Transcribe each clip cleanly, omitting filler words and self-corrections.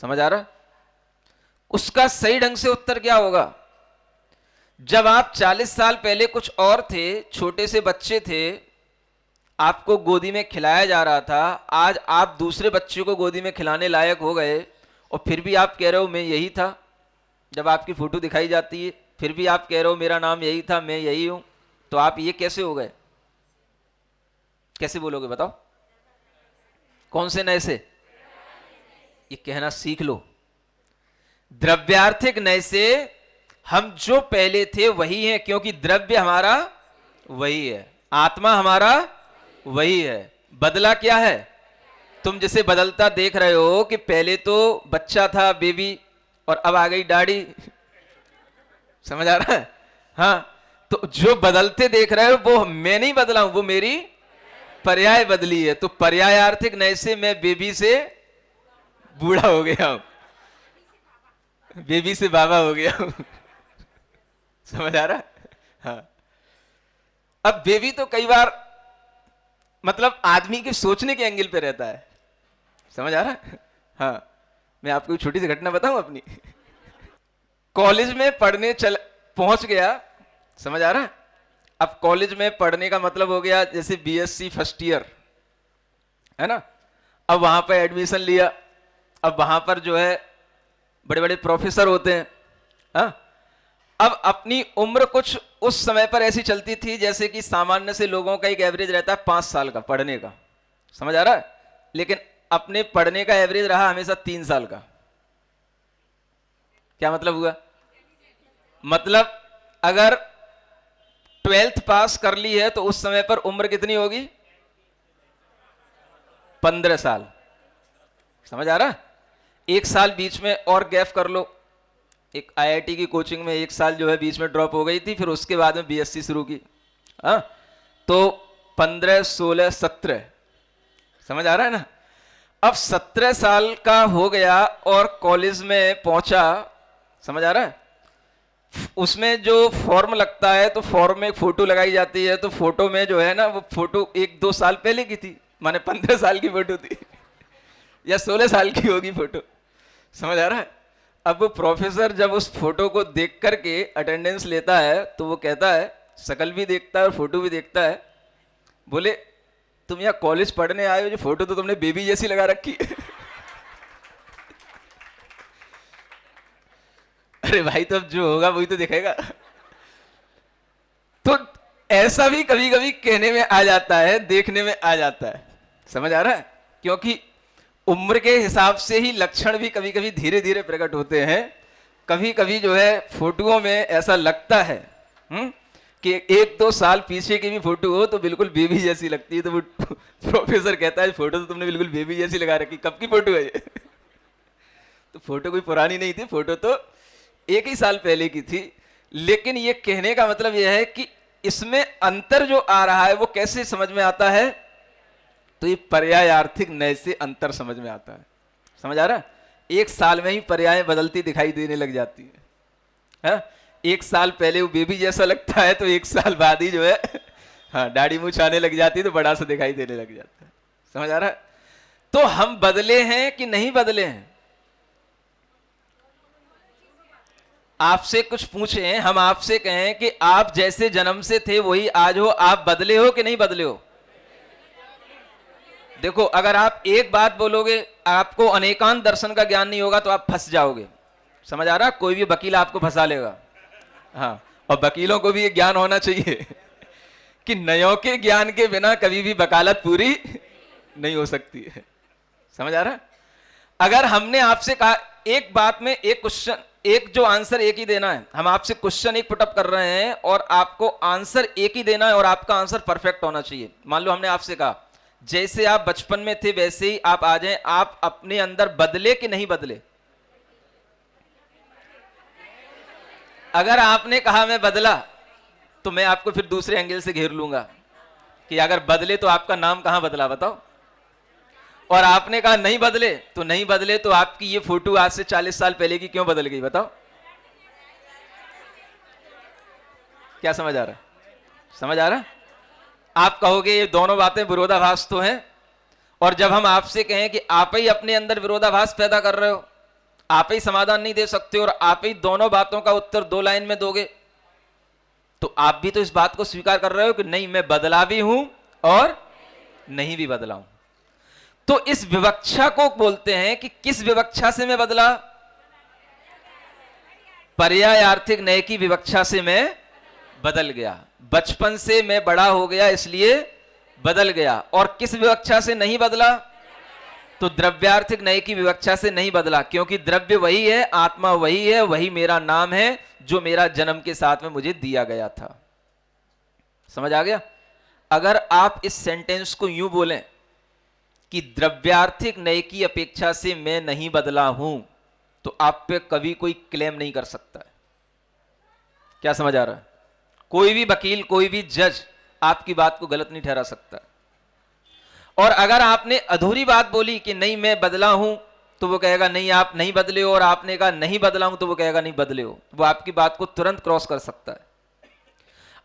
समझ आ रहा? उसका सही ढंग से उत्तर क्या होगा? जब आप 40 साल पहले कुछ और थे, छोटे से बच्चे थे, आपको गोदी में खिलाया जा रहा था, आज आप दूसरे बच्चे को गोदी में खिलाने लायक हो गए और फिर भी आप कह रहे हो मैं यही था। जब आपकी फोटो दिखाई जाती है फिर भी आप कह रहे हो मेरा नाम यही था, मैं यही हूं। तो आप ये कैसे हो गए? कैसे बोलोगे बताओ? कौन से नए से? ये कहना सीख लो। द्रव्यार्थिक नए से हम जो पहले थे वही हैं, क्योंकि द्रव्य हमारा वही है, आत्मा हमारा वही है। बदला क्या है? तुम जिसे बदलता देख रहे हो कि पहले तो बच्चा था, बेबी, और अब आ गई दाढ़ी। समझ आ रहा है? हाँ, तो जो बदलते देख रहे हो वो मैं नहीं बदला हूं, वो मेरी पर्याय बदली है। तो पर्यायार्थिक नए से मैं बेबी से बूढ़ा हो गया हूं, बेबी से बाबा हो गया हूं। समझ आ रहा है? हाँ। अब बेबी तो कई बार मतलब आदमी के सोचने के एंगल पे रहता है। समझ आ रहा है? हाँ, मैं आपको छोटी सी घटना बताऊं अपनी। कॉलेज में पढ़ने पहुंच गया। समझ आ रहा है? अब कॉलेज में पढ़ने का मतलब हो गया जैसे बीएससी फर्स्ट ईयर, है ना? अब वहां पर एडमिशन लिया। अब वहां पर जो है बड़े बड़े प्रोफेसर होते हैं। हाँ, अब अपनी उम्र कुछ उस समय पर ऐसी चलती थी जैसे कि सामान्य से लोगों का एक एवरेज रहता है 5 साल का पढ़ने का। समझ आ रहा है? लेकिन अपने पढ़ने का एवरेज रहा हमेशा 3 साल का। क्या मतलब हुआ? मतलब अगर 12th पास कर ली है तो उस समय पर उम्र कितनी होगी? 15 साल। समझ आ रहा है? 1 साल बीच में और गैप कर लो। एक आईआईटी की कोचिंग में 1 साल जो है बीच में ड्रॉप हो गई थी, फिर उसके बाद में बीएससी शुरू की। हाँ, तो 15, 16, 17। समझ आ रहा है ना? अब 17 साल का हो गया और कॉलेज में पहुंचा। समझ आ रहा है? उसमें जो फॉर्म लगता है तो फॉर्म में एक फोटो लगाई जाती है, तो फोटो में जो है ना वो फोटो 1-2 साल पहले की थी, माने 15 साल की फोटो थी या 16 साल की होगी फोटो। समझ आ रहा है? अब वो प्रोफेसर जब उस फोटो को देख करके अटेंडेंस लेता है तो वो कहता है, शकल भी देखता है और फोटो भी देखता है, बोले तुम यहाँ कॉलेज पढ़ने आए हो, जो फोटो तो तुमने बेबी जैसी लगा रखी है। अरे भाई, तो अब जो होगा वही तो दिखेगा। तो ऐसा भी कभी कभी कहने में आ जाता है, देखने में आ जाता है। समझ आ रहा है? क्योंकि उम्र के हिसाब से ही लक्षण भी कभी कभी धीरे धीरे प्रकट होते हैं। कभी कभी जो है फोटोओं में ऐसा लगता है कि 1-2 साल पीछे की भी फोटो हो तो बिल्कुल बेबी जैसी लगती है। तो वो प्रोफेसर कहता है फोटो तो तुमने बिल्कुल बेबी जैसी लगा रखी, कब की फोटो है ये? तो फोटो कोई पुरानी नहीं थी, फोटो तो 1 ही साल पहले की थी। लेकिन ये कहने का मतलब यह है कि इसमें अंतर जो आ रहा है वो कैसे समझ में आता है? तो ये पर्यायार्थिक नए से अंतर समझ में आता है। समझ आ रहा है? 1 साल में ही पर्याय बदलती दिखाई देने लग जाती है। 1 साल पहले वो बेबी जैसा लगता है तो 1 साल बाद ही जो है हाँ दाढ़ी मूछ आने लग जाती है तो बड़ा सा दिखाई देने लग जाता है। समझ आ रहा है? तो हम बदले हैं कि नहीं बदले हैं? आपसे कुछ पूछें, हम आपसे कहें कि आप जैसे जन्म से थे वही आज हो, आप बदले हो कि नहीं बदले हो? देखो, अगर आप एक बात बोलोगे, आपको अनेकांत दर्शन का ज्ञान नहीं होगा तो आप फंस जाओगे। समझ आ रहा? कोई भी वकील आपको फंसा लेगा। हाँ, और वकीलों को भी ये ज्ञान होना चाहिए कि नयों के ज्ञान के बिना कभी भी वकालत पूरी नहीं हो सकती है। समझ आ रहा? अगर हमने आपसे कहा एक बात में एक क्वेश्चन, एक जो आंसर एक ही देना है, हम आपसे क्वेश्चन एक पुटअप कर रहे हैं और आपको आंसर एक ही देना है और आपका आंसर परफेक्ट होना चाहिए। मान लो हमने आपसे कहा जैसे आप बचपन में थे वैसे ही आप आ जाएं, आप अपने अंदर बदले कि नहीं बदले? अगर आपने कहा मैं बदला तो मैं आपको फिर दूसरे एंगल से घेर लूंगा कि अगर बदले तो आपका नाम कहां बदला बताओ, और आपने कहा नहीं बदले तो नहीं बदले, तो आपकी ये फोटो आज से 40 साल पहले की क्यों बदल गई बताओ? क्या समझ आ रहा है? समझ आ रहा है? आप कहोगे ये दोनों बातें विरोधाभास तो हैं, और जब हम आपसे कहें कि आप ही अपने अंदर विरोधाभास पैदा कर रहे हो आप ही समाधान नहीं दे सकते और आप ही दोनों बातों का उत्तर 2 लाइन में दोगे, तो आप भी तो इस बात को स्वीकार कर रहे हो कि नहीं, मैं बदला भी हूं और नहीं भी बदला हूं। तो इस विवक्षा को बोलते हैं कि किस विवक्षा से मैं बदला? पर्यायार्थिक नए की विवक्षा से मैं बदल गया। बचपन से मैं बड़ा हो गया इसलिए बदल गया। और किस विवक्षा से नहीं बदला? तो द्रव्यार्थिक नए की विवक्षा से नहीं बदला, क्योंकि द्रव्य वही है, आत्मा वही है, वही मेरा नाम है जो मेरा जन्म के साथ में मुझे दिया गया था। समझ आ गया? अगर आप इस सेंटेंस को यूं बोलें कि द्रव्यार्थिक नए की अपेक्षा से मैं नहीं बदला हूं, तो आप पे कभी कोई क्लेम नहीं कर सकता है। क्या समझ आ रहा है? कोई भी वकील, कोई भी जज आपकी बात को गलत नहीं ठहरा सकता। और अगर आपने अधूरी बात बोली कि नहीं मैं बदला हूं, तो वो कहेगा नहीं आप नहीं बदले हो, और आपने कहा नहीं बदला हूं, तो वो कहेगा नहीं बदले हो। वो आपकी बात को तुरंत क्रॉस कर सकता है।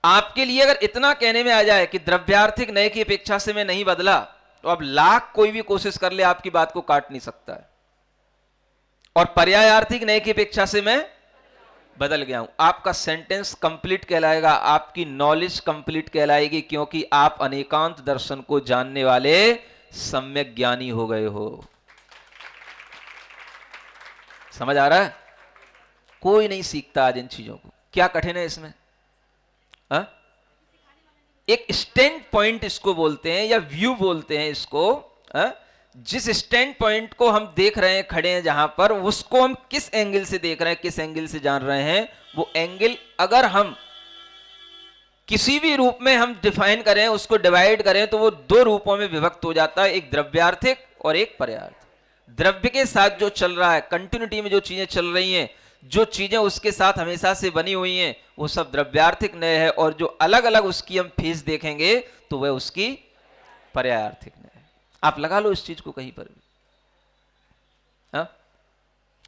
आपके लिए अगर इतना कहने में आ जाए कि द्रव्यार्थिक नए की अपेक्षा से मैं नहीं बदला, तो अब लाख कोई भी कोशिश कर ले आपकी बात को काट नहीं सकता है। और पर्यायार्थिक नए की अपेक्षा से मैं बदल गया हूं, आपका सेंटेंस कंप्लीट कहलाएगा, आपकी नॉलेज कंप्लीट कहलाएगी, क्योंकि आप अनेकांत दर्शन को जानने वाले सम्यक ज्ञानी हो गए हो। समझ आ रहा है? कोई नहीं सीखता आज इन चीजों को। क्या कठिन है इसमें? हा? एक स्टैंड पॉइंट इसको बोलते हैं, या व्यू बोलते हैं इसको। हा? जिस स्टैंड पॉइंट को हम देख रहे हैं, खड़े हैं जहां पर, उसको हम किस एंगल से देख रहे हैं, किस एंगल से जान रहे हैं, वो एंगल अगर हम किसी भी रूप में हम डिफाइन करें, उसको डिवाइड करें, तो वो 2 रूपों में विभक्त हो जाता है, एक द्रव्यार्थिक और एक पर्यायार्थिक। द्रव्य के साथ जो चल रहा है, कंटिन्यूटी में जो चीजें चल रही हैं, जो चीजें उसके साथ हमेशा से बनी हुई हैं, वो सब द्रव्यार्थिक नय है। और जो अलग अलग उसकी हम फेज देखेंगे, तो वह उसकी पर्यायार्थिक नय है। आप लगा लो इस चीज को कहीं पर भी। हा?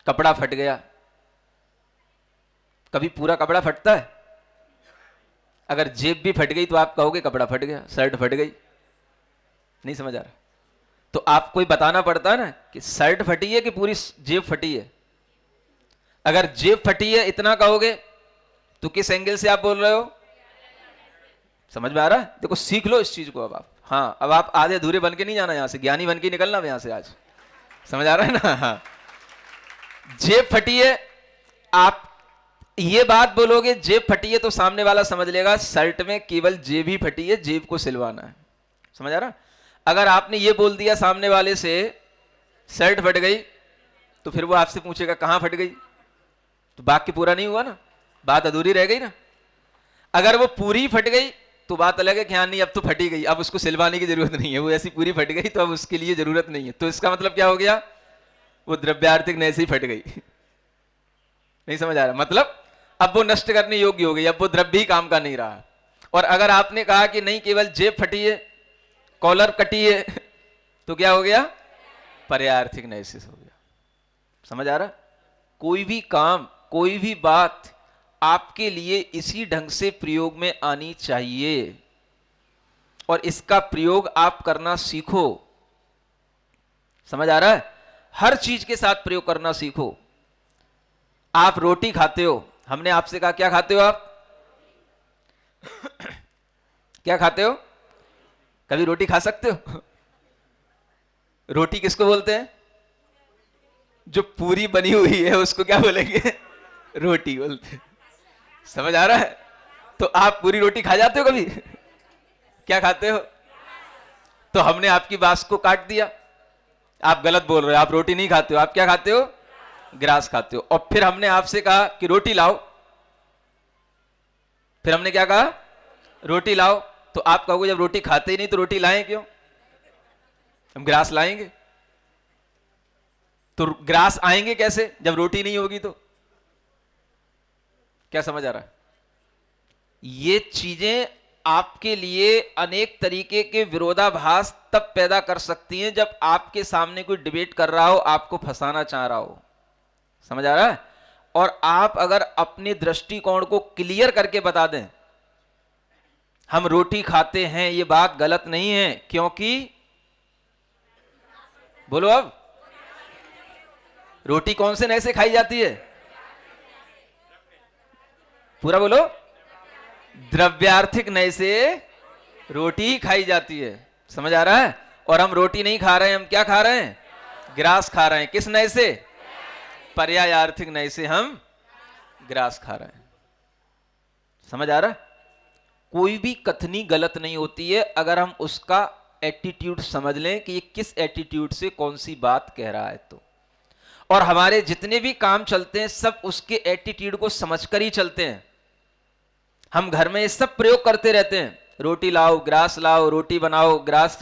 कपड़ा फट गया, कभी पूरा कपड़ा फटता है? अगर जेब भी फट गई तो आप कहोगे कपड़ा फट गया, शर्ट फट गई। नहीं समझ आ रहा? तो आपको बताना पड़ता है ना कि शर्ट फटी है कि पूरी जेब फटी है। अगर जेब फटी है इतना कहोगे, तो किस एंगल से आप बोल रहे हो? समझ में आ रहा है? देखो सीख लो इस चीज को अब आप। हाँ, अब आप आधे अधूरे बन के नहीं जाना, यहां से ज्ञानी बन के निकलना यहां से आज। समझ आ रहा है ना? हाँ। जेब फटी है, आप ये बात बोलोगे जेब फटी है, तो सामने वाला समझ लेगा शर्ट में केवल जेब ही फटी है, जेब को सिलवाना है। समझ आ रहा? अगर आपने ये बोल दिया सामने वाले से शर्ट फट गई, तो फिर वो आपसे पूछेगा कहां फट गई, तो वाक्य पूरा नहीं हुआ ना, बात अधूरी रह गई ना। अगर वो पूरी फट गई तो बात अलग है कि हाँ नहीं अब तो फटी गई, अब उसको सिलवाने की जरूरत नहीं है, वो ऐसी पूरी फट गई तो अब उसके लिए जरूरत नहीं है। तो इसका मतलब क्या हो गया? वो द्रव्यार्थिक नय से ही फट गई। नहीं समझ आ रहा? मतलब अब वो नष्ट करने योग्य हो गई, अब वो द्रव्य ही काम का नहीं रहा। और अगर आपने कहा कि नहीं केवल जेब फटी है, कॉलर कटी है, तो क्या हो गया? पर्यायार्थिक नय से हो गया। समझ आ रहा? कोई भी काम, कोई भी बात आपके लिए इसी ढंग से प्रयोग में आनी चाहिए, और इसका प्रयोग आप करना सीखो। समझ आ रहा है? हर चीज के साथ प्रयोग करना सीखो। आप रोटी खाते हो, हमने आपसे कहा क्या खाते हो आप? क्या खाते हो? कभी रोटी खा सकते हो? रोटी किसको बोलते हैं? जो पूरी बनी हुई है उसको क्या बोलेंगे? रोटी बोलते हैं। समझ आ रहा है? तो आप पूरी रोटी खा जाते हो कभी? क्या खाते हो? तो हमने आपकी बात को काट दिया, आप गलत बोल रहे हो, आप रोटी नहीं खाते हो, आप क्या खाते हो? ग्रास खाते हो। और फिर हमने आपसे कहा कि रोटी लाओ, फिर हमने क्या कहा? रोटी लाओ। तो आप कहोगे जब रोटी खाते ही नहीं तो रोटी लाएं क्यों? हम ग्रास लाएंगे। तो ग्रास आएंगे कैसे जब रोटी नहीं होगी? तो क्या समझ आ रहा है? ये चीजें आपके लिए अनेक तरीके के विरोधाभास तब पैदा कर सकती हैं जब आपके सामने कोई डिबेट कर रहा हो, आपको फंसाना चाह रहा हो। समझ आ रहा है? और आप अगर अपने दृष्टिकोण को क्लियर करके बता दें हम रोटी खाते हैं, ये बात गलत नहीं है, क्योंकि बोलो अब रोटी कौन से नए से खाई जाती है? पूरा बोलो। द्रव्यार्थिक नए से रोटी ही खाई जाती है। समझ आ रहा है? और हम रोटी नहीं खा रहे हैं, हम क्या खा रहे हैं? ग्रास खा रहे हैं। किस नए से? पर्यायार्थिक नए से हम ग्रास खा रहे हैं। समझ आ रहा है? कोई भी कथनी गलत नहीं होती है अगर हम उसका एटीट्यूड समझ लें कि ये किस एटीट्यूड से कौन सी बात कह रहा है। तो और हमारे जितने भी काम चलते हैं सब उसके एटीट्यूड को समझकर ही चलते हैं। हम घर में ये सब प्रयोग करते रहते हैं, रोटी लाओ, ग्रास लाओ, रोटी बनाओ, ग्रास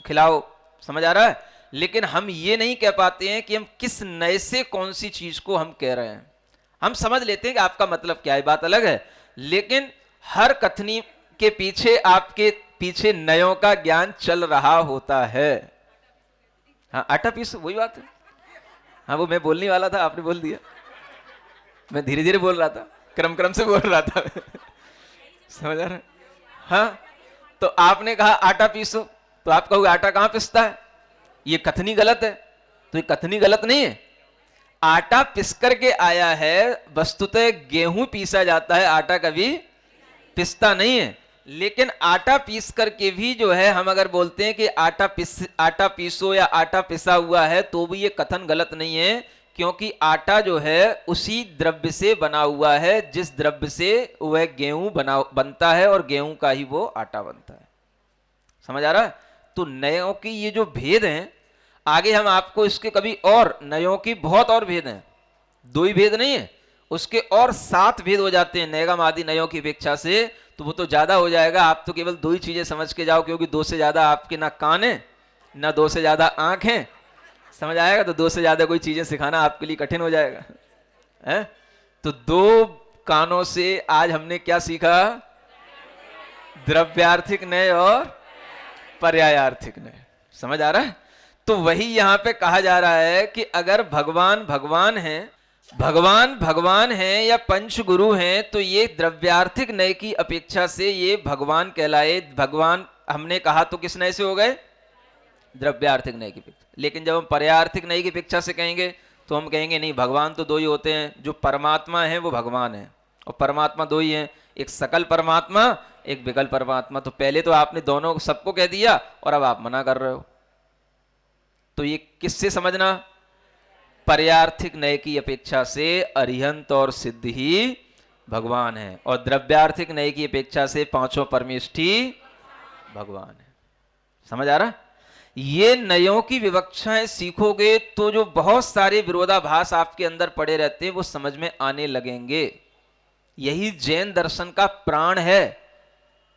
खिलाओ। समझ आ रहा है? लेकिन हम ये नहीं कह पाते हैं कि हम किस नए से कौन सी चीज को हम कह रहे हैं। हम समझ लेते हैं कि आपका मतलब क्या है, बात अलग है, लेकिन हर कथनी के पीछे आपके पीछे नयों का ज्ञान चल रहा होता है। हाँ, आटा पीस, वही बात है। हाँ, वो मैं बोलने वाला था, आपने बोल दिया। मैं धीरे धीरे बोल रहा था, क्रम क्रम से बोल रहा था। समझ आ रहा है? हाँ, तो आपने कहा आटा पीसो, तो आप कहोगे आटा कहां पिसता है? ये कथनी गलत है। तो ये कथनी गलत नहीं है। आटा पिस करके आया है, वस्तुतः गेहूं पीसा जाता है, आटा कभी पिसता नहीं है। लेकिन आटा पीस करके भी जो है हम अगर बोलते हैं कि आटा पीसो या आटा पिसा हुआ है, तो भी ये कथन गलत नहीं है, क्योंकि आटा जो है उसी द्रव्य से बना हुआ है जिस द्रव्य से वह गेहूं बनता है, और गेहूं का ही वो आटा बनता है। समझ आ रहा है? तो नयों की ये जो भेद हैं, आगे हम आपको इसके कभी और नयों की बहुत और भेद हैं, दो ही भेद नहीं है, उसके और 7 भेद हो जाते हैं नैगम आदि नयों की अपेक्षा से। तो वो तो ज्यादा हो जाएगा। आप तो केवल 2 ही चीजें समझ के जाओ, क्योंकि 2 से ज्यादा आपके ना कान है ना 2 से ज्यादा आंख है। समझ आएगा? तो 2 से ज्यादा कोई चीजें सिखाना आपके लिए कठिन हो जाएगा है? तो 2 कानों से आज हमने क्या सीखा? द्रव्यार्थिक नय और पर्यायार्थिक नय। समझ आ रहा है? तो वही यहां पे कहा जा रहा है कि अगर भगवान भगवान है, भगवान है या पंच गुरु हैं, तो ये द्रव्यार्थिक नय की अपेक्षा से ये भगवान कहलाए। भगवान हमने कहा तो किस नय से हो गए? द्रव्यार्थिक नय की अपेक्षा। लेकिन जब हम पर्यायार्थिक नय की अपेक्षा से कहेंगे तो हम कहेंगे नहीं, भगवान तो 2 ही होते हैं, जो परमात्मा है वो भगवान है, और परमात्मा 2 ही हैं, एक सकल परमात्मा, एक विकल परमात्मा। तो पहले तो आपने दोनों सबको कह दिया और अब आप मना कर रहे हो। तो ये किससे समझना? पर्यार्थिक नय की अपेक्षा से अरिहंत और सिद्ध ही भगवान है, और द्रव्यार्थिक नय की अपेक्षा से 5 परमेष्ठी भगवान है। समझ आ रहा? ये नयों की विवक्षाएं सीखोगे तो जो बहुत सारे विरोधाभास आपके अंदर पड़े रहते हैं वो समझ में आने लगेंगे। यही जैन दर्शन का प्राण है।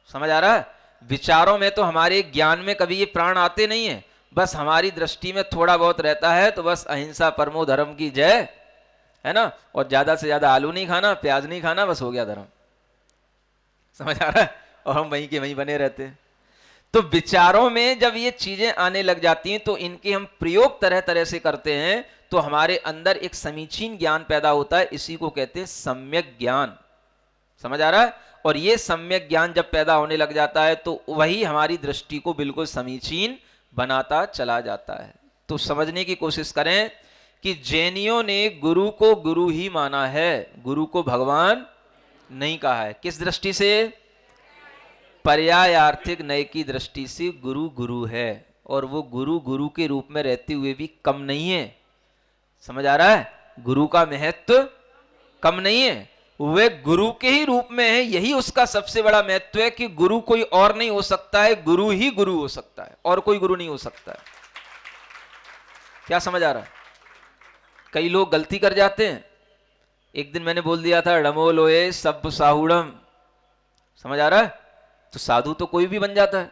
समझ आ रहा है? विचारों में तो हमारे ज्ञान में कभी ये प्राण आते नहीं है, बस हमारी दृष्टि में थोड़ा बहुत रहता है। तो बस अहिंसा परमो धर्म की जय, है ना, और ज्यादा से ज्यादा आलू नहीं खाना, प्याज नहीं खाना, बस हो गया धर्म। समझ आ रहा है? और हम वहीं के वहीं बने रहते हैं। तो विचारों में जब ये चीजें आने लग जाती हैं तो इनके हम प्रयोग तरह तरह से करते हैं, तो हमारे अंदर एक समीचीन ज्ञान पैदा होता है। इसी को कहते हैं सम्यक ज्ञान। समझ आ रहा है? और ये सम्यक ज्ञान जब पैदा होने लग जाता है तो वही हमारी दृष्टि को बिल्कुल समीचीन बनाता चला जाता है। तो समझने की कोशिश करें कि जैनियों ने गुरु को गुरु ही माना है, गुरु को भगवान नहीं कहा है। किस दृष्टि से? पर्यायार्थिक नय की दृष्टि से गुरु गुरु है, और वो गुरु गुरु के रूप में रहते हुए भी कम नहीं है। समझ आ रहा है? गुरु का महत्व कम नहीं है, वे गुरु के ही रूप में है। यही उसका सबसे बड़ा महत्व है कि गुरु कोई और नहीं हो सकता है, गुरु ही गुरु हो सकता है, और कोई गुरु नहीं हो सकता है। क्या समझ आ रहा है? कई लोग गलती कर जाते हैं। एक दिन मैंने बोल दिया था डमो लोए सब साहुड़म। समझ आ रहा है? तो साधु तो कोई भी बन जाता है।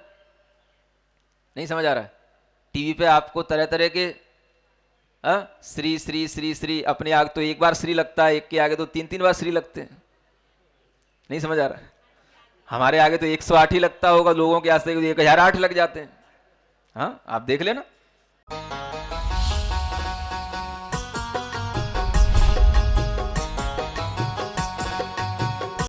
नहीं समझ आ रहा है? टीवी पे आपको तरह तरह के श्री श्री श्री श्री, अपने आगे तो एक बार श्री लगता है, एक के आगे तो 3-3 बार श्री लगते हैं। नहीं समझ आ रहा है? हमारे आगे तो 108 ही लगता होगा, लोगों के आगे 1008 लग जाते हैं। हाँ, आप देख लेना।